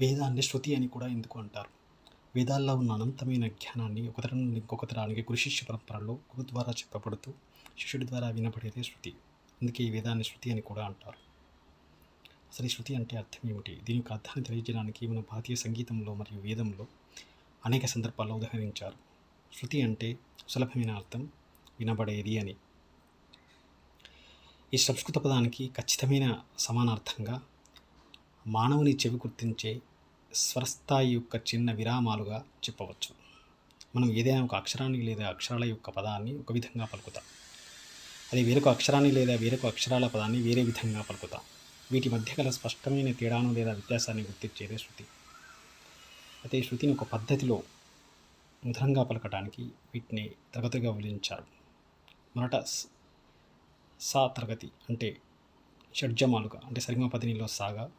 వేదాన్ని శృతి అని కూడా ఎందుకు అంటారు? వేదాల్లో ఉన్న అనంతమైన జ్ఞానాన్ని ఒక తరం నుండి ఇంకొక తరానికి గురు శిష్య పరంపరలో గురు ద్వారా చెప్పబడుతూ శిష్యుడి ద్వారా వినబడేదే శృతి. అందుకే ఈ వేదాన్ని శృతి అని కూడా అంటారు. అసలు ఈ శృతి అంటే అర్థం ఏమిటి? దీని యొక్క అర్థాన్ని తెలియజేయడానికి మన భారతీయ సంగీతంలో మరియు వేదంలో అనేక సందర్భాల్లో ఉదహరించారు. శృతి అంటే సులభమైన అర్థం, వినబడేది అని. ఈ సంస్కృత పదానికి ఖచ్చితమైన సమానార్థంగా మానవుని చెవి గుర్తించే స్వరస్థాయి యొక్క చిన్న విరామాలుగా చెప్పవచ్చు. మనం ఏదైనా ఒక అక్షరాన్ని లేదా అక్షరాల యొక్క పదాన్ని ఒక విధంగా పలుకుతాం. అది వేరొక అక్షరాన్ని లేదా వేరొక అక్షరాల పదాన్ని వేరే విధంగా పలుకుతాం. వీటి మధ్య గల స్పష్టమైన తేడాను లేదా వ్యత్యాసాన్ని గుర్తించేదే శృతి. అయితే ఈ శృతిని ఒక పద్ధతిలో మధురంగా పలకడానికి వీటిని తరగతిగా విభజించారు. మొదట సా తరగతి అంటే షడ్జమాలుగా అంటే సరిగమ పదినిలో సాగా,